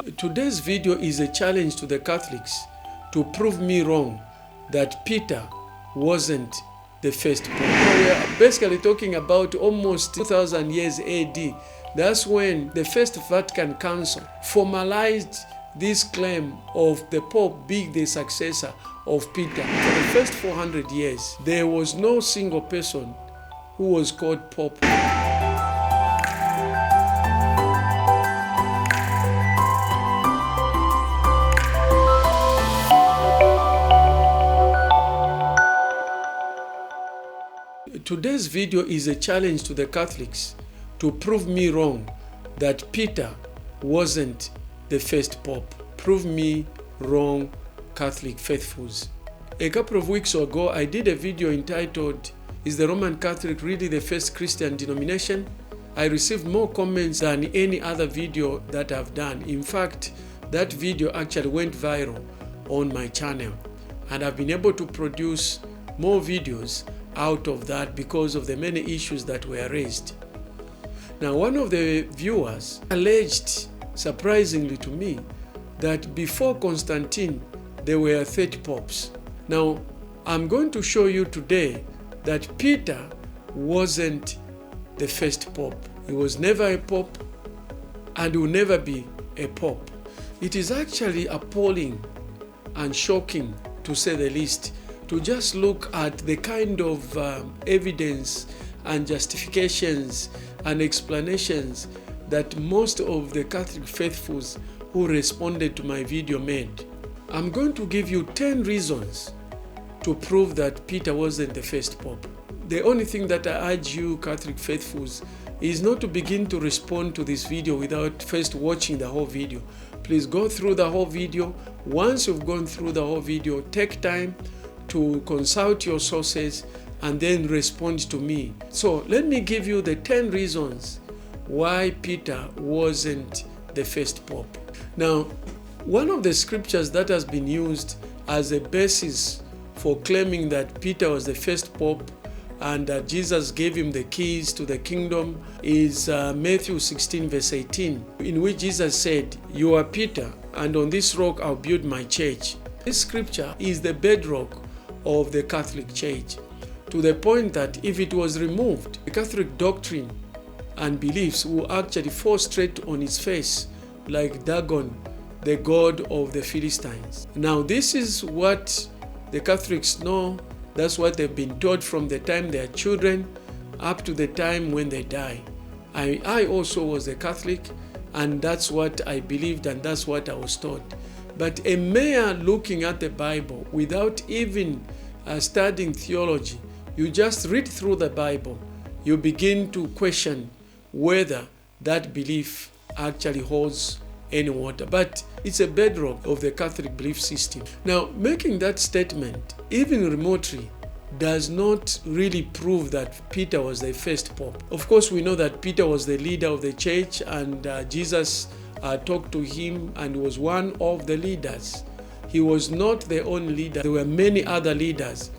Today's video is a challenge to the Catholics to prove me wrong that Peter wasn't the first pope. We are basically talking about almost 2000 years AD. That's when the First Vatican Council formalized this claim of the Pope being the successor of Peter. For the first 400 years, there was no single person who was called Pope. Today's video is a challenge to the Catholics to prove me wrong that Peter wasn't the first pope. Prove me wrong, Catholic faithfuls. A couple of weeks ago, I did a video entitled, "Is the Roman Catholic really the first Christian denomination?" I received more comments than any other video that I've done. In fact, that video actually went viral on my channel, and I've been able to produce more videos out of that because of the many issues that were raised. Now, one of the viewers alleged, surprisingly to me, that before Constantine, there were 30 popes. Now, I'm going to show you today that Peter wasn't the first pope. He was never a pope and will never be a pope. It is actually appalling and shocking, to say the least, to just look at the kind of evidence and justifications and explanations that most of the Catholic faithfuls who responded to my video made. I'm going to give you 10 reasons to prove that Peter wasn't the first pope. The only thing that I urge you Catholic faithfuls is not to begin to respond to this video without first watching the whole video. Please go through the whole video. Once you've gone through the whole video, take time to consult your sources and then respond to me. So let me give you the 10 reasons why Peter wasn't the first pope. Now, one of the scriptures that has been used as a basis for claiming that Peter was the first pope and that Jesus gave him the keys to the kingdom is Matthew 16 verse 18, in which Jesus said, "You are Peter, and on this rock I'll build my church." This scripture is the bedrock of the Catholic Church, to the point that if it was removed, the Catholic doctrine and beliefs will actually fall straight on its face, like Dagon, the god of the Philistines. Now, this is what the Catholics know. That's what they've been taught from the time they are children up to the time when they die. I also was a Catholic, and that's what I believed and that's what I was taught. But a mere looking at the Bible without even studying theology, you just read through the Bible, you begin to question whether that belief actually holds any water. But it's a bedrock of the Catholic belief system. Now, making that statement, even remotely, does not really prove that Peter was the first pope. Of course, we know that Peter was the leader of the church, and Jesus talked to him and was one of the leaders. He was not the only leader. There were many other leaders.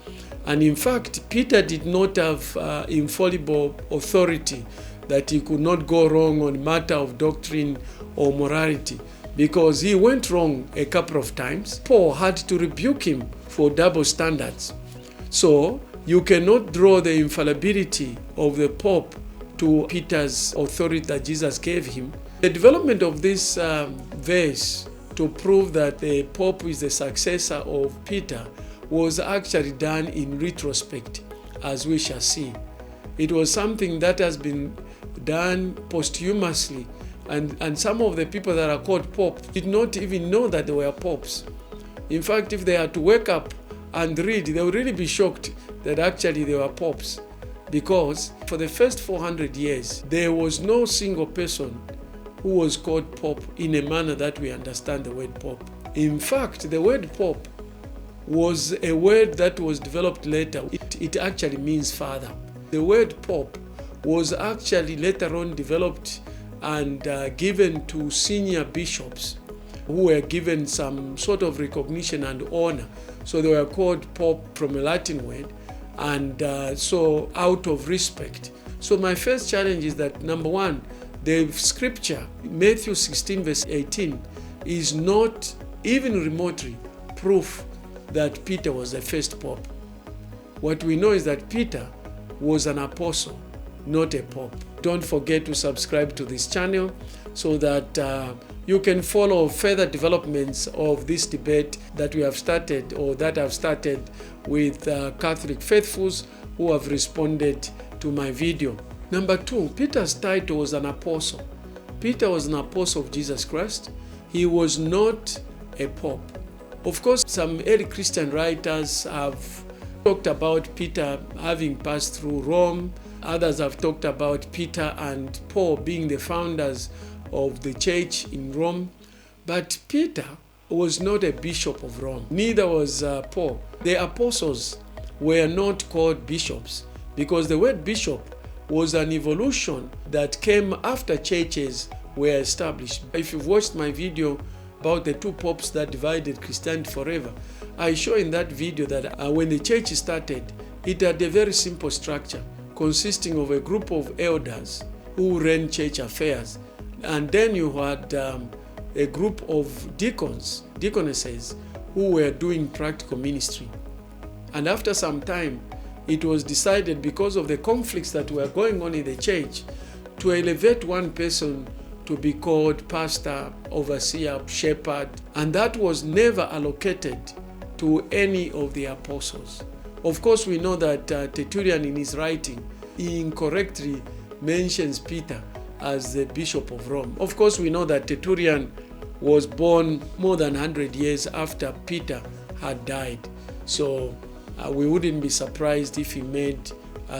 And in fact, Peter did not have infallible authority that he could not go wrong on matter of doctrine or morality, because he went wrong a couple of times. Paul had to rebuke him for double standards. So you cannot draw the infallibility of the Pope to Peter's authority that Jesus gave him. The development of this verse to prove that the Pope is the successor of Peter was actually done in retrospect, as we shall see. It was something that has been done posthumously, and some of the people that are called popes did not even know that they were popes. In fact, if they had to wake up and read, they would really be shocked that actually they were popes, because for the first 400 years, there was no single person who was called pope in a manner that we understand the word pope. In fact, the word pope was a word that was developed later. It actually means father. The word pope was actually later on developed and given to senior bishops who were given some sort of recognition and honor. So they were called pope from a Latin word, and so out of respect. So my first challenge is that, number one, the scripture, Matthew 16 verse 18, is not even remotely proof that Peter was the first pope. What we know is that Peter was an apostle, not a pope. Don't forget to subscribe to this channel so that you can follow further developments of this debate that we have started, or that I've started with Catholic faithfuls who have responded to my video. Number 2, Peter's title was an apostle. Peter was an apostle of Jesus Christ. He was not a pope. Of course, some early Christian writers have talked about Peter having passed through Rome. Others have talked about Peter and Paul being the founders of the church in Rome. But Peter was not a bishop of Rome. Neither was Paul. The apostles were not called bishops because the word bishop was an evolution that came after churches were established. If you've watched my video about the 2 popes that divided Christianity forever, I show in that video that when the church started, it had a very simple structure consisting of a group of elders who ran church affairs. And then you had a group of deacons, deaconesses, who were doing practical ministry. And after some time, it was decided, because of the conflicts that were going on in the church, to elevate one person to be called pastor, overseer, shepherd, and that was never allocated to any of the apostles. Of course, we know that Tertullian in his writing, he incorrectly mentions Peter as the Bishop of Rome. Of course, we know that Tertullian was born more than 100 years after Peter had died. So we wouldn't be surprised if he made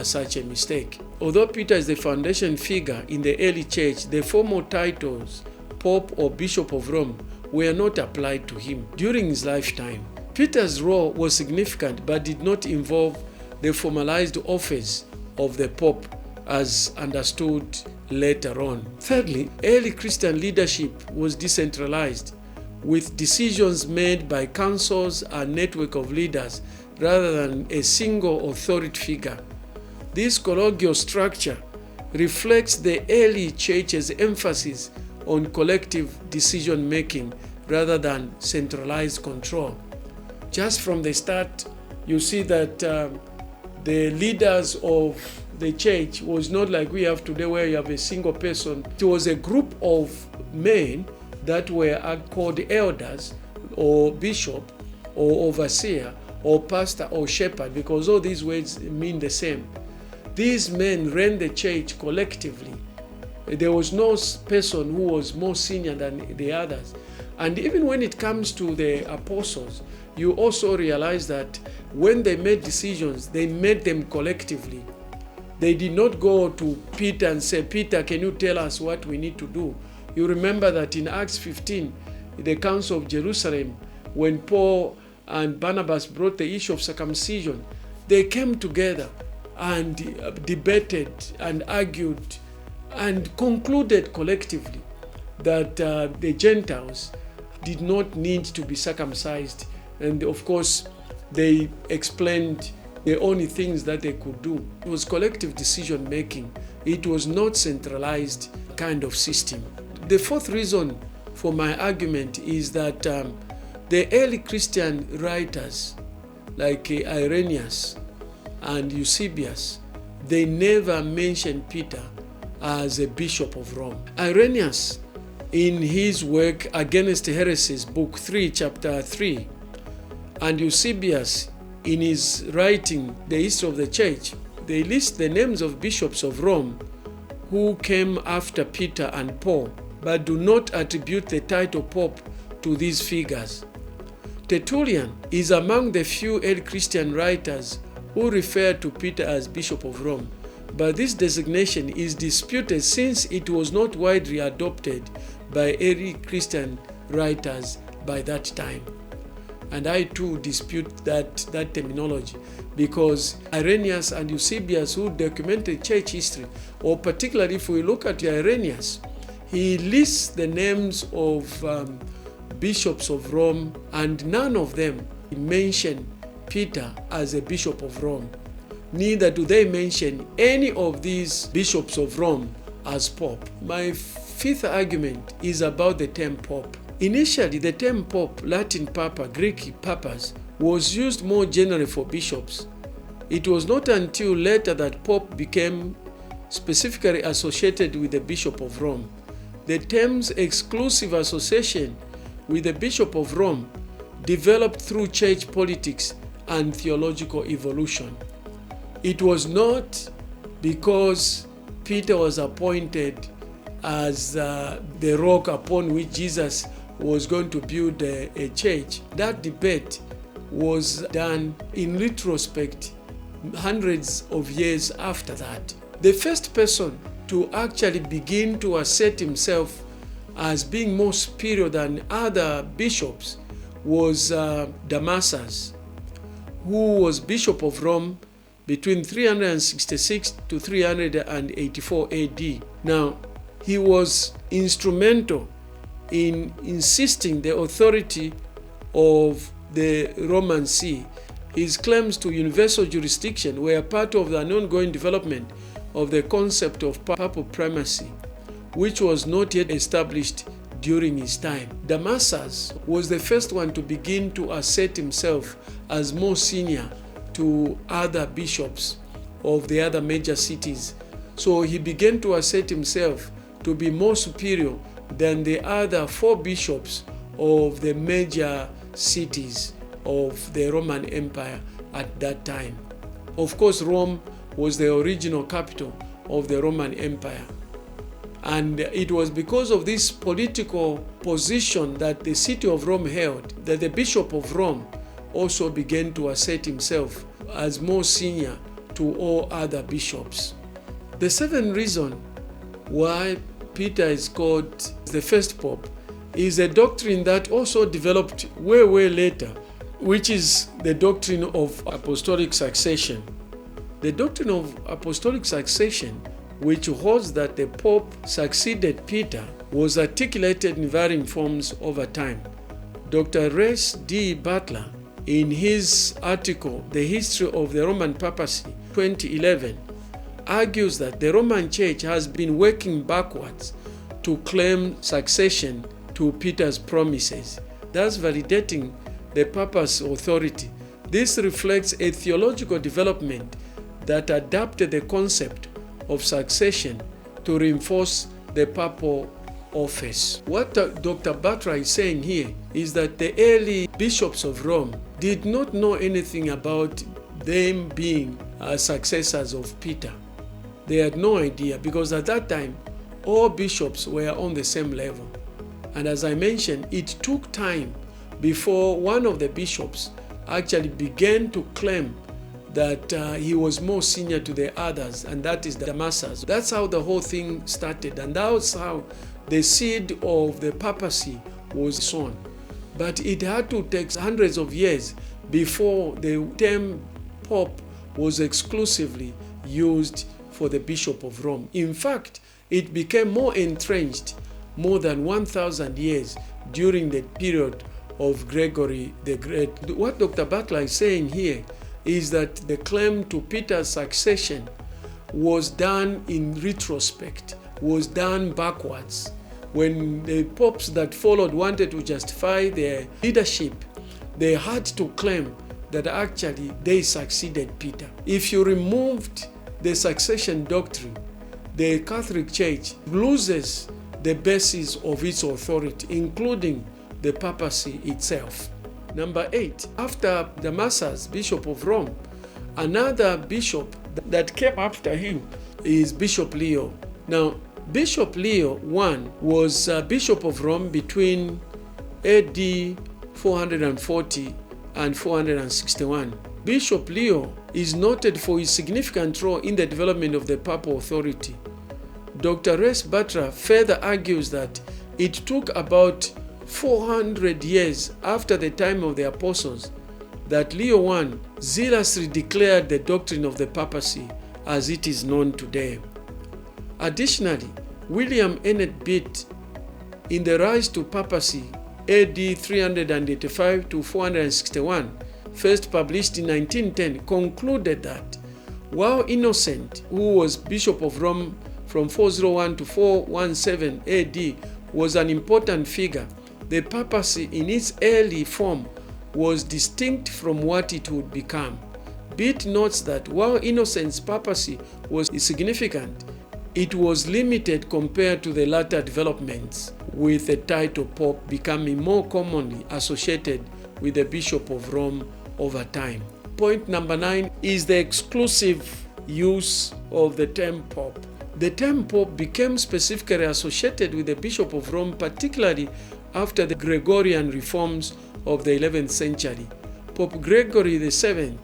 such a mistake. Although Peter is the foundation figure in the early church, the formal titles, Pope or Bishop of Rome, were not applied to him during his lifetime. Peter's role was significant but did not involve the formalized office of the Pope as understood later on. Thirdly, early Christian leadership was decentralized, with decisions made by councils and network of leaders rather than a single authority figure. This collegial structure reflects the early church's emphasis on collective decision-making rather than centralized control. Just from the start, you see that the leaders of the church was not like we have today, where you have a single person. It was a group of men that were called elders or bishop or overseer or pastor or shepherd, because all these words mean the same. These men ran the church collectively. There was no person who was more senior than the others. And even when it comes to the apostles, you also realize that when they made decisions, they made them collectively. They did not go to Peter and say, Peter, can you tell us what we need to do? You remember that in Acts 15, the Council of Jerusalem, when Paul and Barnabas brought the issue of circumcision, they came together and debated and argued and concluded collectively that the Gentiles did not need to be circumcised. And of course, they explained the only things that they could do. It was collective decision making. It was not centralized kind of system. The fourth reason for my argument is that the early Christian writers like Irenaeus and Eusebius, they never mentioned Peter as a bishop of Rome. Irenaeus, in his work Against Heresies, book 3, chapter 3, and Eusebius, in his writing, The History of the Church, they list the names of bishops of Rome who came after Peter and Paul, but do not attribute the title Pope to these figures. Tertullian is among the few early Christian writers who refer to Peter as Bishop of Rome, but this designation is disputed since it was not widely adopted by early Christian writers by that time. And I too dispute that terminology, because Irenaeus and Eusebius, who documented church history, or particularly if we look at Irenaeus, he lists the names of bishops of Rome, and none of them mention Peter as a bishop of Rome. Neither do they mention any of these bishops of Rome as pope. My fifth argument is about the term pope. Initially, the term pope, Latin papa, Greek papas, was used more generally for bishops. It was not until later that pope became specifically associated with the Bishop of Rome. The term's exclusive association with the Bishop of Rome developed through church politics and theological evolution. It was not because Peter was appointed as the rock upon which Jesus was going to build a church. That debate was done in retrospect hundreds of years after that. The first person to actually begin to assert himself as being more superior than other bishops was Damasus, who was Bishop of Rome between 366 to 384 AD. Now, he was instrumental in insisting the authority of the Roman See. His claims to universal jurisdiction were part of an ongoing development of the concept of papal primacy, which was not yet established during his time. Damasus was the first one to begin to assert himself as more senior to other bishops of the other major cities. So he began to assert himself to be more superior than the other 4 bishops of the major cities of the Roman Empire at that time. Of course, Rome was the original capital of the Roman Empire. And it was because of this political position that the city of Rome held that the Bishop of Rome also began to assert himself as more senior to all other bishops. The 7th reason why Peter is called the first pope is a doctrine that also developed way later, which is the doctrine of Apostolic Succession. The doctrine of Apostolic Succession, which holds that the Pope succeeded Peter, was articulated in varying forms over time. Dr. Rex D. Butler, in his article, The History of the Roman Papacy, 2011, argues that the Roman Church has been working backwards to claim succession to Peter's promises, thus validating the Papa's authority. This reflects a theological development that adapted the concept of succession to reinforce the papal office. What Dr. Butler is saying here is that the early bishops of Rome did not know anything about them being successors of Peter. They had no idea, because at that time, all bishops were on the same level. And as I mentioned, it took time before one of the bishops actually began to claim that he was more senior to the others, and that is Damasus. That's how the whole thing started, and that's how the seed of the papacy was sown. But it had to take hundreds of years before the term pope was exclusively used for the Bishop of Rome. In fact, it became more entrenched more than 1,000 years during the period of Gregory the Great. What Dr. Butler is saying here is that the claim to Peter's succession was done in retrospect, was done backwards. When the popes that followed wanted to justify their leadership, they had to claim that actually they succeeded Peter. If you removed the succession doctrine, the Catholic Church loses the basis of its authority, including the papacy itself. Number 8, after Damasus, Bishop of Rome, another bishop that came after him is Bishop Leo. Now, Bishop Leo I was Bishop of Rome between AD 440 and 461. Bishop Leo is noted for his significant role in the development of the papal authority. Dr. Rex Butler further argues that it took about 400 years after the time of the apostles that Leo I zealously declared the doctrine of the papacy as it is known today. Additionally, William Ennett Bede, in The Rise to Papacy, AD 385 to 461, first published in 1910, concluded that while Innocent, who was Bishop of Rome from 401 to 417 AD, was an important figure, the papacy in its early form was distinct from what it would become. Bede notes that while Innocent's papacy was significant, it was limited compared to the latter developments, with the title Pope becoming more commonly associated with the Bishop of Rome over time. Point number 9 is the exclusive use of the term Pope. The term Pope became specifically associated with the Bishop of Rome, particularly after the Gregorian reforms of the 11th century. Pope Gregory VII,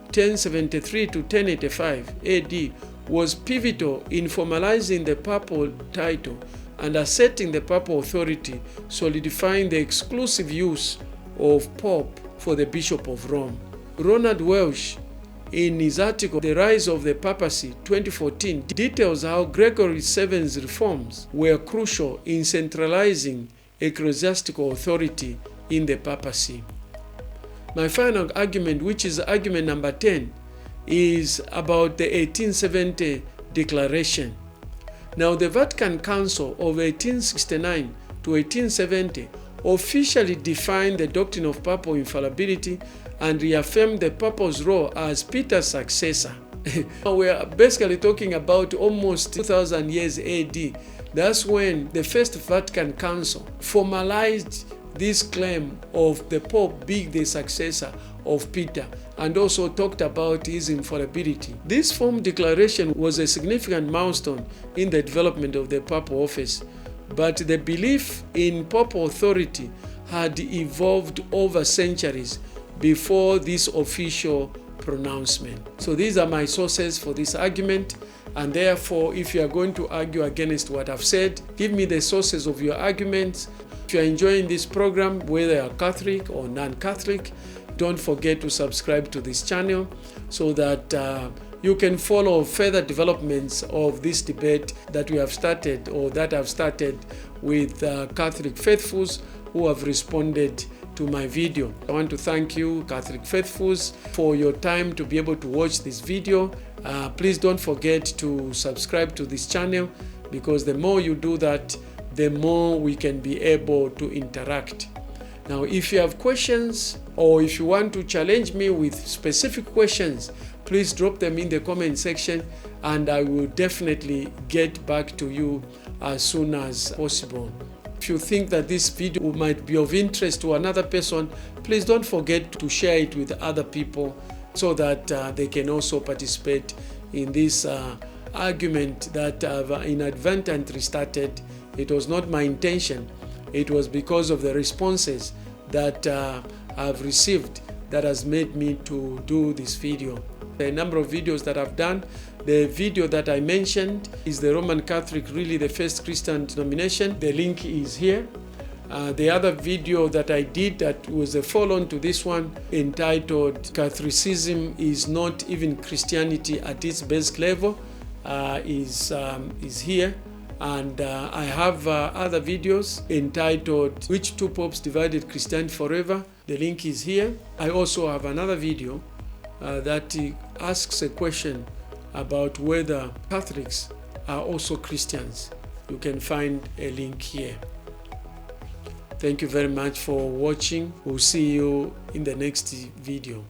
1073 to 1085 AD, was pivotal in formalizing the papal title and asserting the papal authority, solidifying the exclusive use of Pope for the Bishop of Rome. Ronald Welsh, in his article The Rise of the Papacy 2014, details how Gregory VII's reforms were crucial in centralizing ecclesiastical authority in the papacy. My final argument, which is argument number 10, is about the 1870 Declaration. Now, the Vatican Council of 1869 to 1870 officially defined the doctrine of papal infallibility and reaffirmed the papal's role as Peter's successor. We are basically talking about almost 2000 years AD. That's when the First Vatican Council formalized this claim of the Pope being the successor of Peter, and also talked about his infallibility. This formal declaration was a significant milestone in the development of the papal office, but the belief in papal authority had evolved over centuries before this official pronouncement. So these are my sources for this argument, and therefore, if you are going to argue against what I've said, give me the sources of your arguments. If you are enjoying this program, whether you are Catholic or non-Catholic, don't forget to subscribe to this channel so that you can follow further developments of this debate that we have started, or that I've started with Catholic faithfuls who have responded to my video. I want to thank you, Catholic faithfuls, for your time to be able to watch this video. Please don't forget to subscribe to this channel, because the more you do that, the more we can be able to interact. Now, if you have questions, or if you want to challenge me with specific questions, please drop them in the comment section, and I will definitely get back to you as soon as possible. If you think that this video might be of interest to another person, please don't forget to share it with other people so that they can also participate in this argument that I've inadvertently started. It was not my intention. It was because of the responses that I've received that has made me to do this video. A number of videos that I've done. The video that I mentioned is the Roman Catholic, really the first Christian denomination. The link is here. The other video that I did that was a follow-on to this one, entitled Catholicism is Not Even Christianity at its Basic Level, is here. And I have other videos entitled Which Two Popes Divided Christianity Forever. The link is here. I also have another video that asks a question about whether Catholics are also Christians. You can find a link here. Thank you very much for watching. We'll see you in the next video.